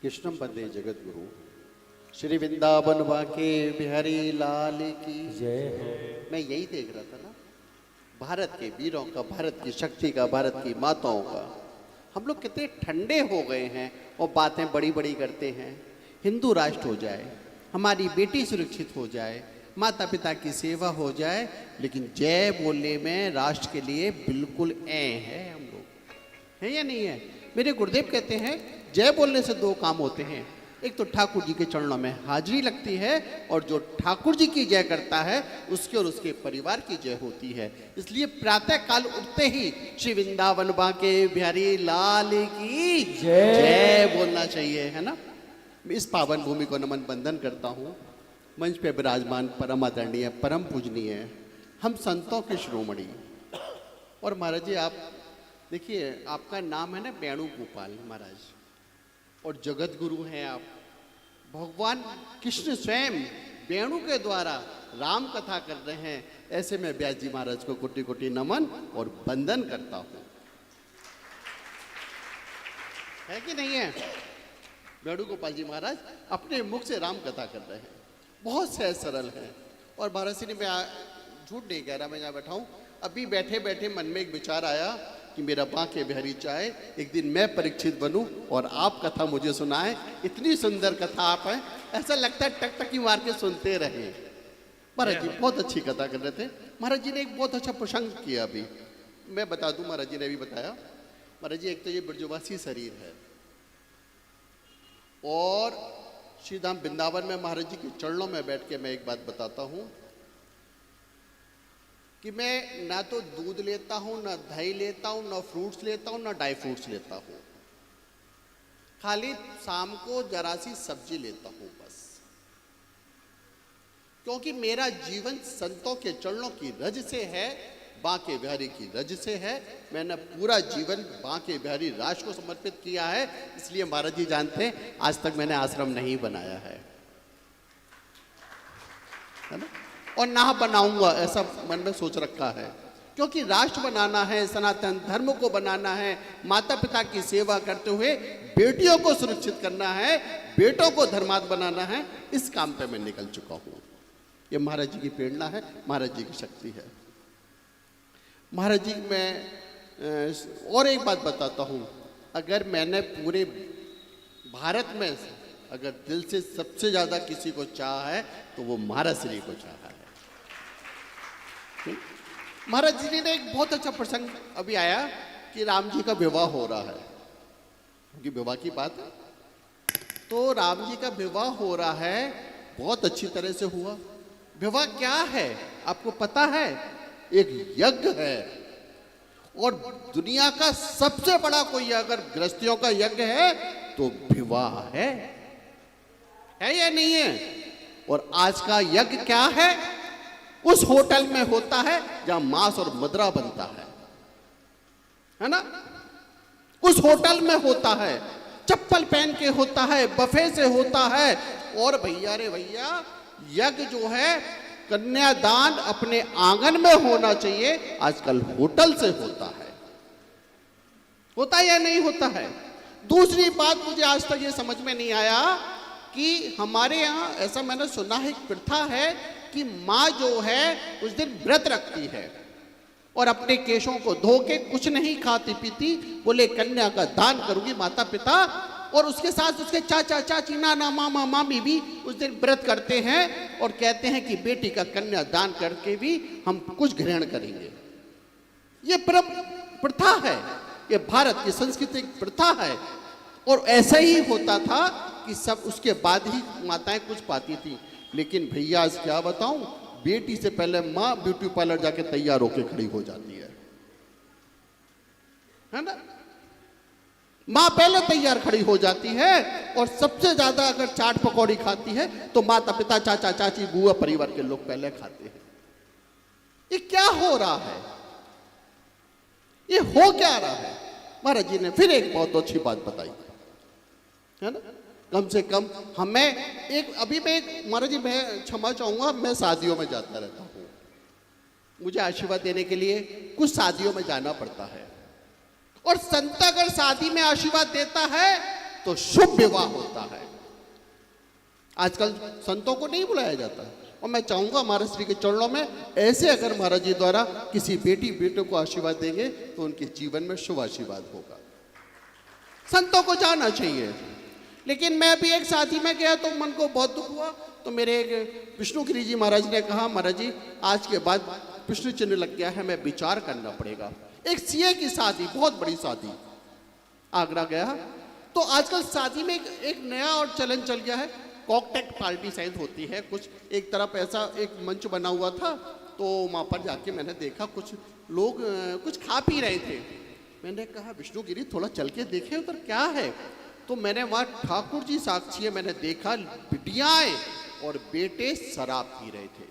कृष्णम वंदे जगत गुरु। श्री वृंदावन बाके बिहारी लाल की जय हो। मैं यही देख रहा था ना, भारत के वीरों का, भारत की शक्ति का, भारत की माताओं का। हम लोग कितने ठंडे हो गए हैं और बातें बड़ी बड़ी करते हैं। हिंदू राष्ट्र हो जाए, हमारी बेटी सुरक्षित हो जाए, माता पिता की सेवा हो जाए, लेकिन जय बोलने में राष्ट्र के लिए बिल्कुल है। हम लोग है या नहीं है? मेरे गुरुदेव कहते हैं जय बोलने से दो काम होते हैं। एक तो ठाकुर जी के चरणों में हाजिरी लगती है, और जो ठाकुर जी की जय करता है उसके और उसके परिवार की जय होती है। इसलिए प्रातः काल उठते ही श्री वृंदावन बाके बिहारी लाल की जय बोलना चाहिए, है ना। इस पावन भूमि को नमन बंदन करता हूँ। मंच पे विराजमान परम आदरणीय, परम पूजनीय हम संतों के शिरोमणि। और महाराज जी, आप देखिए, आपका नाम है ना वेणुगोपाल महाराज, और जगत गुरु हैं आप। भगवान कृष्ण स्वयं वेणु के द्वारा राम कथा कर रहे हैं। ऐसे में व्यास जी महाराज को कोटि कोटि नमन और वंदन करता हूं, है कि नहीं है? वेणुगोपाल जी महाराज अपने मुख से राम कथा कर रहे हैं, बहुत सहज सरल है। और महाराज जी ने, मैं झूठ नहीं कह रहा, मैं यहाँ बैठा हूँ, अभी बैठे बैठे मन में एक विचार आया कि मेरा बांके बिहारी चाहे, एक दिन मैं परीक्षित बनूं और आप कथा मुझे सुनाएं। इतनी सुंदर कथा आप हैं, ऐसा लगता है टकटकी मार के सुनते रहे। महाराज जी बहुत अच्छी कथा कर रहे थे। महाराज जी ने एक बहुत अच्छा प्रसंग किया, अभी मैं बता दूं, महाराज जी ने भी बताया। महाराज जी, एक तो ये ब्रजवासी शरीर है, और श्री धाम वृंदावन में महाराज जी के चरणों में बैठ के मैं एक बात बताता हूं कि मैं ना तो दूध लेता हूं, ना दही लेता हूं, ना फ्रूट्स लेता हूं, ना ड्राई फ्रूट्स लेता हूं। खाली शाम को जरा सी सब्जी लेता हूं बस, क्योंकि मेरा जीवन संतों के चरणों की रज से है, बांके बिहारी की रज से है। मैंने पूरा जीवन बांके बिहारी राष्ट्र को समर्पित किया है। इसलिए महाराज जी जानते हैं, आज तक मैंने आश्रम नहीं बनाया है ना, और ना बनाऊंगा, ऐसा मन में सोच रखा है। क्योंकि राष्ट्र बनाना है, सनातन धर्म को बनाना है, माता पिता की सेवा करते हुए बेटियों को सुरक्षित करना है, बेटों को धर्मात्म बनाना है। इस काम पे मैं निकल चुका हूं। ये महाराज जी की प्रेरणा है, महाराज जी की शक्ति है। महाराज जी, मैं और एक बात बताता हूं, अगर मैंने पूरे भारत में अगर दिल से सबसे ज्यादा किसी को चाहा है तो वो महाराज श्री को चाहा है। महाराज जी ने एक बहुत अच्छा प्रसंग अभी आया कि राम जी का विवाह हो रहा है, क्योंकि विवाह की बात है, तो राम जी का विवाह हो रहा है, बहुत अच्छी तरह से हुआ। विवाह क्या है आपको पता है? एक यज्ञ है, और दुनिया का सबसे बड़ा कोई अगर गृहस्थियों का यज्ञ है तो विवाह है या नहीं है? और आज का यज्ञ क्या है? उस होटल में होता है जहां मांस और मदिरा बनता है ना। उस होटल में होता है, चप्पल पहन के होता है, बफे से होता है। और भैया रे भैया, यज्ञ जो है, कन्यादान अपने आंगन में होना चाहिए, आजकल होटल से होता है या नहीं होता है? दूसरी बात, मुझे आज तक ये समझ में नहीं आया कि हमारे यहाँ ऐसा मैंने सुना है, एक प्रथा है कि माँ जो है उस दिन व्रत रखती है और अपने केशों को धो के कुछ नहीं खाती पीती, बोले कन्या का दान करूंगी माता पिता, और उसके साथ उसके चाचा चाची नाना मामा मामी भी उस दिन व्रत करते हैं और कहते हैं कि बेटी का कन्या दान करके भी हम कुछ ग्रहण करेंगे। ये प्रथा है, ये भारत की सांस्कृतिक प्रथा है। और ऐसा ही होता था कि सब उसके बाद ही माताएं कुछ पाती थी। लेकिन भैया आज क्या बताऊं, बेटी से पहले माँ ब्यूटी पार्लर जाके तैयार होके खड़ी हो जाती है ना। माँ पहले तैयार खड़ी हो जाती है, और सबसे ज्यादा अगर चाट पकौड़ी खाती है तो माता पिता चाचा चाची बुआ परिवार के लोग पहले खाते हैं। ये क्या हो रहा है? ये हो क्या रहा है? महाराज जी ने फिर एक बहुत अच्छी बात बताई है ना। कम से कम हमें एक, अभी मैं महाराज जी, मैं क्षमा चाहूंगा, मैं शादियों में जाता रहता हूँ, मुझे आशीर्वाद देने के लिए कुछ शादियों में जाना पड़ता है। और संत अगर शादी में आशीर्वाद देता है तो शुभ विवाह होता है। आजकल संतों को नहीं बुलाया जाता, और मैं चाहूंगा महाराज श्री के चरणों में ऐसे अगर महाराज जी द्वारा किसी बेटी बेटों को आशीर्वाद देंगे तो उनके जीवन में शुभ आशीर्वाद होगा। संतों को जाना चाहिए। लेकिन मैं अभी एक शादी में गया तो मन को बहुत दुख हुआ, तो मेरे एक विष्णुगिरी जी महाराज ने कहा, महाराज जी आज के बाद विष्णु चिन्ह लग गया है, मैं विचार करना पड़ेगा। एक सीए की शादी, बहुत बड़ी शादी, आगरा गया। तो आजकल शादी में एक नया और चलन चल गया है, कॉकटेल पार्टी साइज होती है कुछ, एक तरफ ऐसा एक मंच बना हुआ था, तो वहाँ पर जाके मैंने देखा कुछ लोग कुछ खा पी रहे थे। मैंने कहा विष्णुगिरी थोड़ा चल के देखे उधर क्या है। तो मैंने वहाँ ठाकुर जी साक्षी है, मैंने देखा बिटियाएं और बेटे शराब पी रहे थे।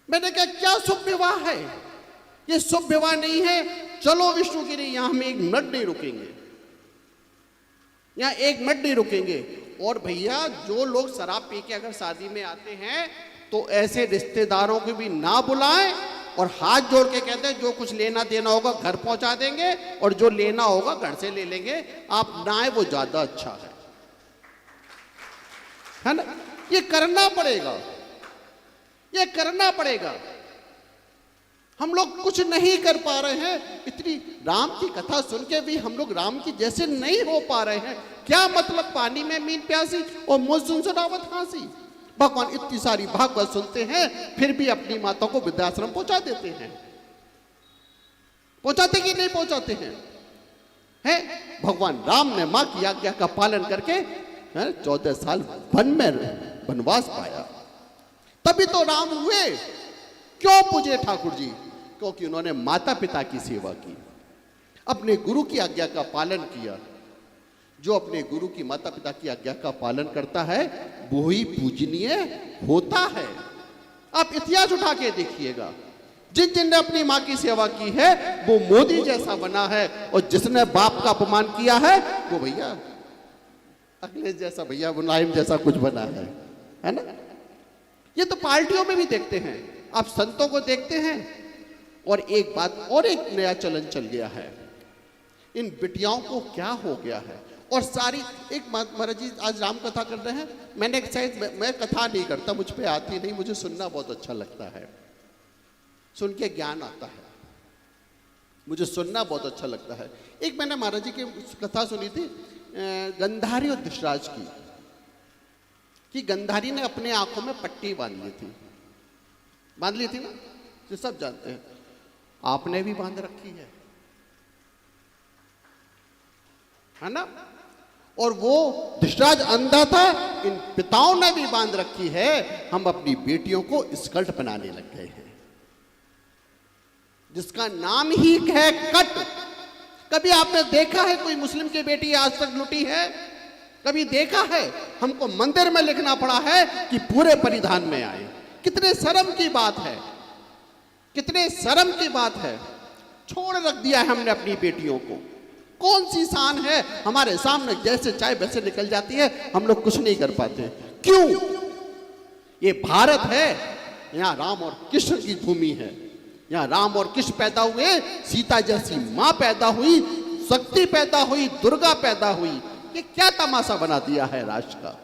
मैंने कहा क्या शुभ विवाह है, ये शुभ विवाह नहीं है। चलो विष्णुगिरी यहाँ हम एक मिनट नहीं रुकेंगे, यहाँ एक मिनट नहीं रुकेंगे। और भैया जो लोग शराब पी के अगर शादी में आते हैं तो ऐसे रिश्तेदारों को भी ना बुलाएं, और हाथ जोड़ के कहते हैं जो कुछ लेना देना होगा घर पहुंचा देंगे, और जो लेना होगा घर से ले लेंगे, आप ना आए वो ज्यादा अच्छा है ना। ये करना पड़ेगा, ये करना पड़ेगा। हम लोग कुछ नहीं कर पा रहे हैं, इतनी राम की कथा सुन के भी हम लोग राम की जैसे नहीं हो पा रहे हैं। क्या मतलब पानी में मीन प्यासी और मौसम सुनावत फांसी। भगवान इतनी सारी भागवत सुनते हैं फिर भी अपनी माता को वृद्धाश्रम पहुंचा देते हैं। पहुंचाते कि नहीं पहुंचाते हैं? भगवान राम ने मां की आज्ञा का पालन करके 14 साल वन में वनवास पाया, तभी तो राम हुए। क्यों पूजे ठाकुर जी? क्योंकि उन्होंने माता पिता की सेवा की, अपने गुरु की आज्ञा का पालन किया। जो अपने गुरु की माता पिता की आज्ञा का पालन करता है वो ही पूजनीय होता है। आप इतिहास उठा के देखिएगा, जिन जिनने अपनी मां की सेवा की है वो मोदी जैसा बना है, और जिसने बाप का अपमान किया है वो भैया अखिलेश जैसा, भैया मुलायम जैसा कुछ बना है ना। ये तो पार्टियों में भी देखते हैं, आप संतों को देखते हैं। और एक बात और, एक नया चलन चल गया है, इन बिटियाओं को क्या हो गया है। और सारी एक महाराज जी आज राम कथा कर रहे हैं, मैंने एक शायद मैं कथा नहीं करता, मुझ पे आती नहीं, मुझे सुनना बहुत अच्छा लगता है, सुन के ज्ञान आता है, मुझे सुनना बहुत अच्छा लगता है। एक मैंने महाराज जी की कथा सुनी थी गंधारी और धृतराज की, कि गंधारी ने अपने आंखों में पट्टी बांध ली थी, बांध ली थी ना, ये सब जानते हैं। आपने भी बांध रखी है ना। और वो धृतराज अंधा था, इन पिताओं ने भी बांध रखी है। हम अपनी बेटियों को स्कर्ट बनाने लग गए हैं, जिसका नाम ही है कट। कभी आपने देखा है कोई मुस्लिम की बेटी आज तक लुटी है? कभी देखा है? हमको मंदिर में लिखना पड़ा है कि पूरे परिधान में आए। कितने शर्म की बात है, कितने शर्म की बात है। छोड़ रख दिया है हमने अपनी बेटियों को। कौन सी शान है हमारे सामने, जैसे चाहे वैसे निकल जाती है, हम लोग कुछ नहीं कर पाते। क्यों? ये भारत है, यहाँ राम और कृष्ण की भूमि है, यहाँ राम और कृष्ण पैदा हुए, सीता जैसी माँ पैदा हुई, शक्ति पैदा हुई, दुर्गा पैदा हुई। ये क्या तमाशा बना दिया है राष्ट्र का।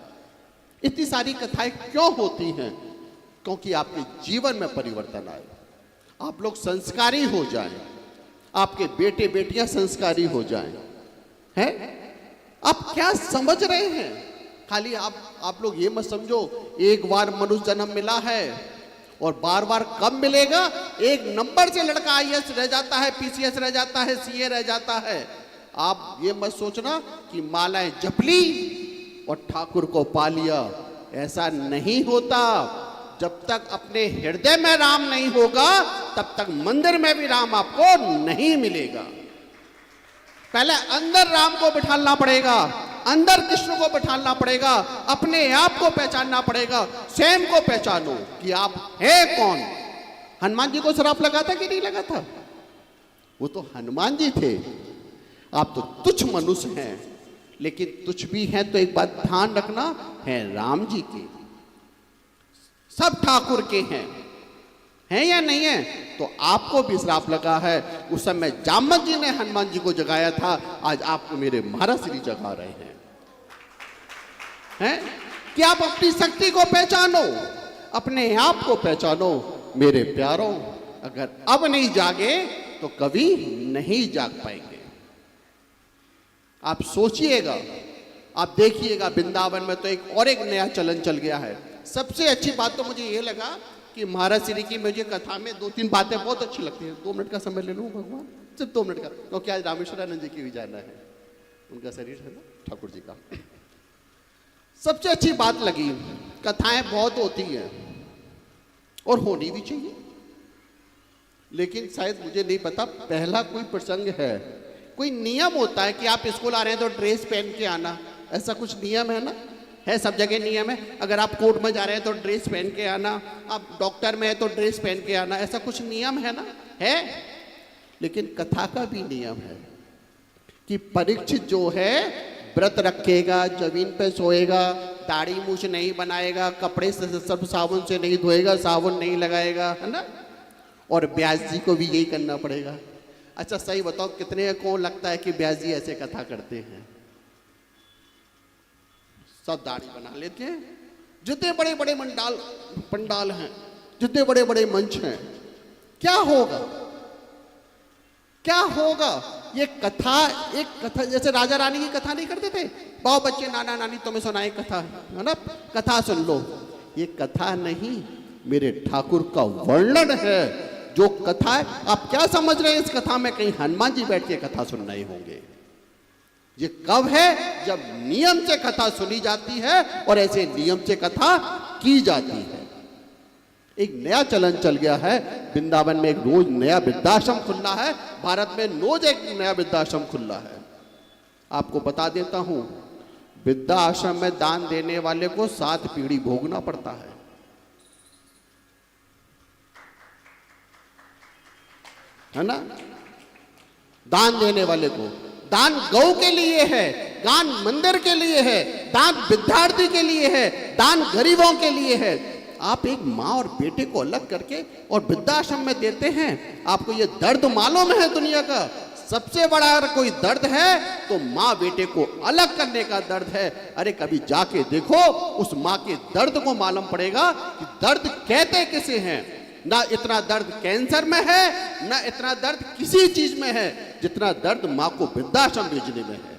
इतनी सारी कथाएं क्यों होती हैं? क्योंकि आपके जीवन में परिवर्तन आए, आप लोग संस्कारी हो जाएं, आपके बेटे बेटियां संस्कारी हो जाएं। हैं? आप क्या समझ रहे हैं? खाली आप लोग ये मत समझो एक बार मनुष्य जन्म मिला है और बार बार कब मिलेगा। एक नंबर से लड़का आईएएस रह जाता है, पीसीएस रह जाता है, सीए रह जाता है। आप ये मत सोचना कि मालाएं जप ली और ठाकुर को पा लिया, ऐसा नहीं होता। जब तक अपने हृदय में राम नहीं होगा तब तक मंदिर में भी राम आपको नहीं मिलेगा। पहले अंदर राम को बिठाना पड़ेगा, अंदर कृष्ण को बिठाना पड़ेगा, अपने आप को पहचानना पड़ेगा। स्वयं को पहचानो कि आप है कौन। हनुमान जी को श्राप लगा था कि नहीं लगा था? वो तो हनुमान जी थे। आप तो तुच्छ मनुष्य हैं, लेकिन तुच्छ भी हैं तो एक बात ध्यान रखना है, राम जी के, सब ठाकुर के हैं। है या नहीं है? तो आपको भी श्राप लगा है। उस समय जामवंत जी ने हनुमान जी को जगाया था, आज आपको मेरे महाराज श्री जगा रहे हैं कि आप अपनी शक्ति को पहचानो, अपने आप को पहचानो। मेरे प्यारों, अगर अब नहीं जागे तो कभी नहीं जाग पाएंगे। आप सोचिएगा, आप देखिएगा, वृंदावन में तो एक नया चलन चल गया है। सबसे अच्छी बात तो मुझे ये लगा कि महाराज श्री की मुझे कथा में 2-3 बातें बहुत अच्छी लगती हैं। 2 मिनट का समय ले लूँ भगवान, सिर्फ 2 मिनट का, क्योंकि आज रामेश्वरानंद जी की भी जाना है, उनका शरीर है ना ठाकुर जी का। सबसे अच्छी बात लगी, कथाएं बहुत होती हैं और होनी भी चाहिए, लेकिन शायद मुझे नहीं पता पहला कोई प्रसंग है, कोई नियम होता है कि आप स्कूल आ रहे हैं तो ड्रेस पहन के आना, ऐसा कुछ नियम है ना? है, सब जगह नियम है। अगर आप कोर्ट में जा रहे हैं तो ड्रेस पहन के आना, आप डॉक्टर में है तो ड्रेस पहन के आना, ऐसा कुछ नियम है ना? है। लेकिन कथा का भी नियम है कि परीक्षित जो है व्रत रखेगा, जमीन पे सोएगा, दाढ़ी मूछ नहीं बनाएगा, कपड़े से सर्फ साबुन से नहीं धोएगा, साबुन नहीं लगाएगा, है ना? और ब्यास जी को भी यही करना पड़ेगा। अच्छा सही बताओ, कितने को लगता है कि ब्यास जी ऐसे कथा करते हैं? सब दाढ़ी बना लेते हैं। जितने बड़े बड़े पंडाल हैं, जितने बड़े बड़े मंच हैं, क्या होगा? क्या होगा? ये कथा, एक कथा जैसे राजा रानी की कथा नहीं करते थे, बाओ बच्चे नाना नानी तुम्हें सुनाए कथा, है ना? कथा सुन लो। ये कथा नहीं, मेरे ठाकुर का वर्णन है। जो कथा है, आप क्या समझ रहे हैं इस कथा में कहीं हनुमान जी बैठ के कथा सुन रहे होंगे? ये कब है? जब नियम से कथा सुनी जाती है और ऐसे नियम से कथा की जाती है। एक नया चलन चल गया है, वृंदावन में एक रोज नया वृद्धाश्रम खुला है, भारत में रोज एक नया वृद्धाश्रम खुला है। आपको बता देता हूं, वृद्धाश्रम में दान देने वाले को 7 पीढ़ी भोगना पड़ता है ना? दान देने वाले को, दान गौ के लिए है, दान मंदिर के लिए है, दान विद्यार्थी के लिए है, दान गरीबों के लिए है। आप एक माँ और बेटे को अलग करके और वृद्धाश्रम में देते हैं। आपको ये दर्द मालूम है दुनिया का? सबसे बड़ा अगर कोई दर्द है तो माँ बेटे को अलग करने का दर्द है। अरे कभी जाके देखो, उस माँ के दर्द को मालूम पड़ेगा कि दर्द कहते किसे हैं। ना इतना दर्द कैंसर में है, ना इतना दर्द किसी चीज में है जितना दर्द माँ को वृद्धाश्रम भेजने में है।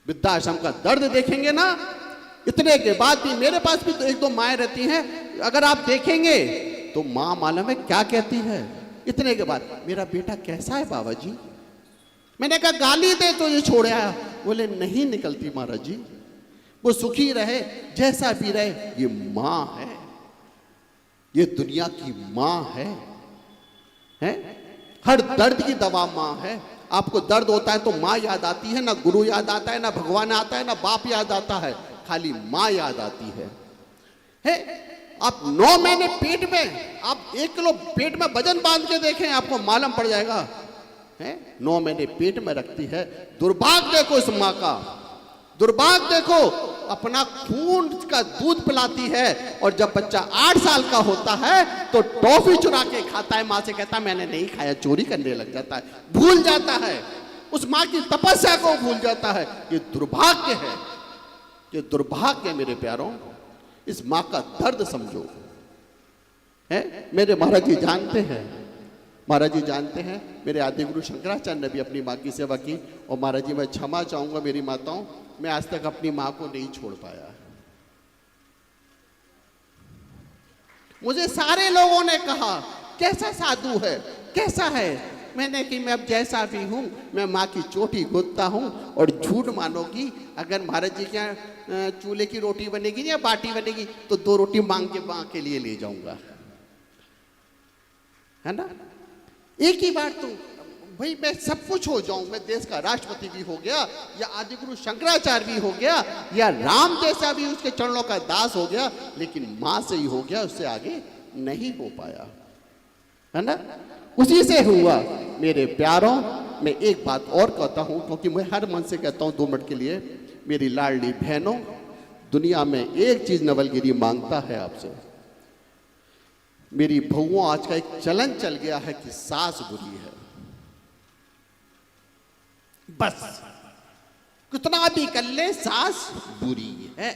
वृद्धाश्रम का दर्द देखेंगे ना, इतने के बाद भी, मेरे पास भी तो 1-2 माएँ रहती हैं, अगर आप देखेंगे तो माँ मालूम है क्या कहती है इतने के बाद, मेरा बेटा कैसा है बाबा जी? मैंने कहा गाली दे तो ये छोड़ आया। बोले नहीं निकलती महाराज जी, वो सुखी रहे जैसा भी रहे, ये माँ है, ये दुनिया की माँ है? हर दर्द की दवा माँ है। आपको दर्द होता है तो माँ याद आती है, ना गुरु याद आता है, ना भगवान आता है, ना बाप याद आता है, खाली माँ याद आती है? आप 9 महीने पेट में, आप 1 किलो पेट में वजन बांध के देखें, आपको मालूम पड़ जाएगा। 9 महीने पेट में रखती है। दुर्भाग्य देखो इस माँ का, दुर्भाग्य देखो, अपना खून का दूध पिलाती है और जब बच्चा 8 साल का होता है तो टॉफी चुरा के खाता है। माँ से कहता मैंने नहीं खाया, चोरी करने लग जाता है, भूल जाता है, उस माँ की तपस्या को भूल जाता है। ये दुर्भाग्य है, ये दुर्भाग्य है मेरे प्यारों। इस माँ का दर्द समझो। मेरे महाराज जी जानते हैं, महाराज जी जानते हैं, मेरे आदि गुरु शंकराचार्य ने भी अपनी माँ की सेवा की। और महाराज जी मैं क्षमा चाहूंगा मेरी माताओं, मैं आज तक अपनी माँ को नहीं छोड़ पाया। मुझे सारे लोगों ने कहा कैसा साधु है, कैसा है? मैंने कि मैं अब जैसा भी हूँ, मैं माँ की चोटी गोदता हूँ। और झूठ मानोगी, अगर महाराज जी क्या चूल्हे की रोटी बनेगी या बाटी बनेगी तो 2 रोटी मांग के माँ के लिए ले जाऊंगा, है ना? एक ही बात तो भाई, मैं सब कुछ हो जाऊं, मैं देश का राष्ट्रपति भी हो गया, या आदि गुरु शंकराचार्य भी हो गया, या राम जैसा भी उसके चरणों का दास हो गया, लेकिन माँ से ही हो गया, उससे आगे नहीं हो पाया, है ना? उसी से हुआ। मेरे प्यारों, मैं एक बात और कहता हूं, क्योंकि मैं हर मन से कहता हूं 2 मिनट के लिए, मेरी लाडली बहनों, दुनिया में एक चीज नवलगिरी मांगता है आपसे, मेरी बहुओं, आज का एक चलन चल गया है कि सास बुरी है। बस कितना भी कर ले सास बुरी है।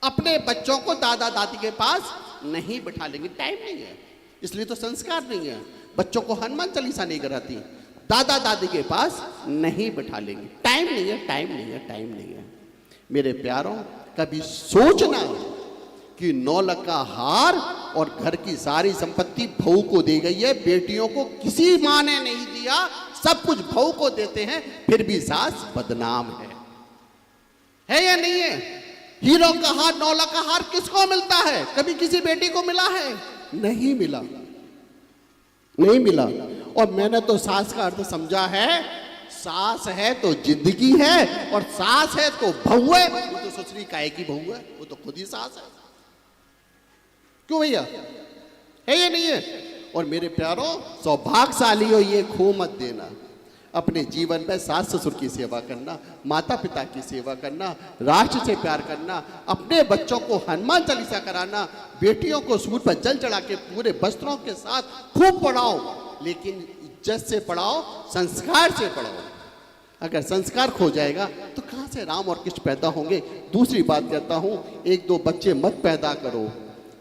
अपने बच्चों को दादा दादी के पास नहीं बिठा लेंगे, टाइम नहीं है, इसलिए तो संस्कार नहीं है। बच्चों को हनुमान चालीसा नहीं कराती, दादा दादी के पास नहीं बिठा लेंगे, टाइम नहीं है, टाइम नहीं है, टाइम नहीं है। मेरे प्यारों, कभी सोचना कि 9 लाख का हार और घर की सारी संपत्ति बहू को दी गई है, बेटियों को किसी माँ ने नहीं दिया, सब कुछ बहू को देते हैं, फिर भी सास बदनाम है या नहीं है? हीरो का हार, 9 लाख का हार किसको मिलता है? कभी किसी बेटी को मिला है? नहीं मिला, नहीं मिला। और मैंने तो सास का अर्थ समझा है, सास है तो जिंदगी है, और सास है तो बहू है। वो तो ससुरी काहे की बहू है, वो तो खुद ही सास है। क्यों भैया, है या नहीं है? और मेरे प्यारों, सौभाग्यशाली हो ये खो मत देना। अपने जीवन में सास ससुर की सेवा करना, माता पिता की सेवा करना, राष्ट्र से प्यार करना, अपने बच्चों को हनुमान चालीसा कराना, बेटियों को सूट पर जल चढ़ा के पूरे वस्त्रों के साथ खूब पढ़ाओ, लेकिन इज्जत से पढ़ाओ, संस्कार से पढ़ाओ। अगर संस्कार खो जाएगा तो कहाँ से राम और कृष्ण पैदा होंगे? दूसरी बात कहता हूँ, 1-2 बच्चे मत पैदा करो।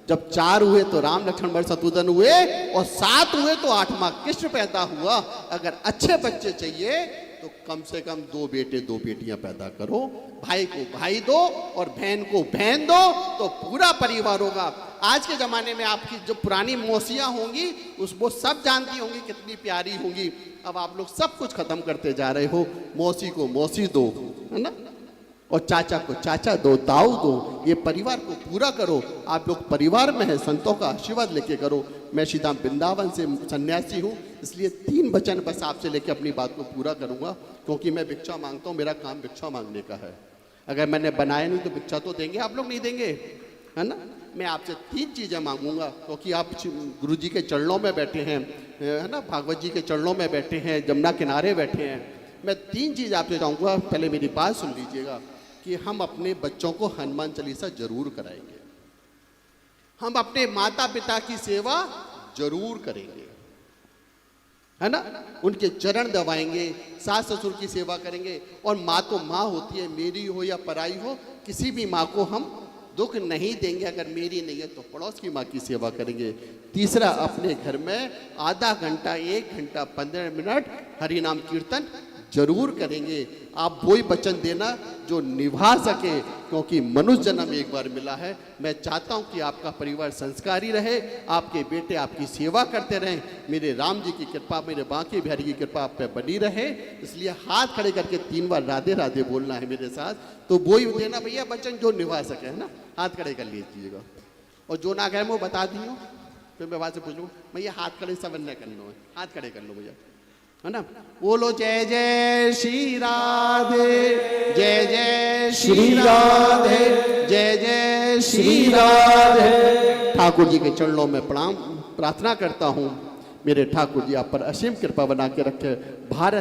जब 4 हुए तो राम लक्ष्मण भरत शत्रुघ्न हुए, और 7 हुए तो 8वां कृष्ण पैदा हुआ। अगर अच्छे बच्चे चाहिए तो कम से कम 2 बेटे 2 बेटियां पैदा करो, भाई को भाई दो और बहन को बहन दो, तो पूरा परिवार होगा। आज के जमाने में आपकी जो पुरानी मौसियां होंगी वो सब जानती होंगी कितनी प्यारी होंगी। अब आप लोग सब कुछ खत्म करते जा रहे हो, मौसी को मौसी दो, है ना, और चाचा को चाचा दो, ताऊ दो, ये परिवार को पूरा करो। आप लोग परिवार में है, संतों का आशीर्वाद लेके करो। मैं सीधा वृंदावन से सन्यासी हूँ, इसलिए 3 वचन बस आपसे लेके अपनी बात को पूरा करूँगा, क्योंकि मैं भिक्षा मांगता हूँ, मेरा काम भिक्षा मांगने का है। अगर मैंने बनाया नहीं तो भिक्षा तो देंगे आप लोग, नहीं देंगे, है ना। मैं आपसे 3 चीज़ें मांगूंगा, क्योंकि आप गुरु जी के चरणों में बैठे हैं, है ना, भागवत जी के चरणों में बैठे हैं, जमुना किनारे बैठे हैं। मैं 3 चीज़ आपसे चाहूँगा, पहले मेरी बात सुन लीजिएगा, कि हम अपने बच्चों को हनुमान चालीसा जरूर कराएंगे, हम अपने माता पिता की सेवा जरूर करेंगे, है ना, उनके चरण दबाएंगे, सास ससुर की सेवा करेंगे। और माँ तो माँ होती है, मेरी हो या पराई हो, किसी भी माँ को हम दुख नहीं देंगे। अगर मेरी नहीं है तो पड़ोस की माँ की सेवा करेंगे। तीसरा, अपने घर में आधा घंटा, 1 घंटा, 15 मिनट हरि नाम कीर्तन जरूर करेंगे। आप वही वचन देना जो निभा सके, क्योंकि मनुष्य जन्म एक बार मिला है। मैं चाहता हूं कि आपका परिवार संस्कारी रहे, आपके बेटे आपकी सेवा करते रहें, मेरे राम जी की कृपा, मेरे बांके बिहारी की कृपा आप पे बनी रहे। इसलिए हाथ खड़े करके 3 बार राधे राधे बोलना है मेरे साथ, तो वही देना भैया वचन जो निभा सके, है ना। हाथ खड़े कर लीजिएगा, और जो ना गए वो बता दियो, फिर मैं वहां से पूछ लूँ भैया हाथ खड़े सब न कर लो, हाथ खड़े कर लो भैया, है ना। बोलो जय जय श्री राधे, जय जय श्री राधे, जय जय श्री राधे। ठाकुर जी के चरणों में प्रणाम प्रार्थना करता हूँ, मेरे ठाकुर जी आप पर असीम कृपा बना के रखे। भारत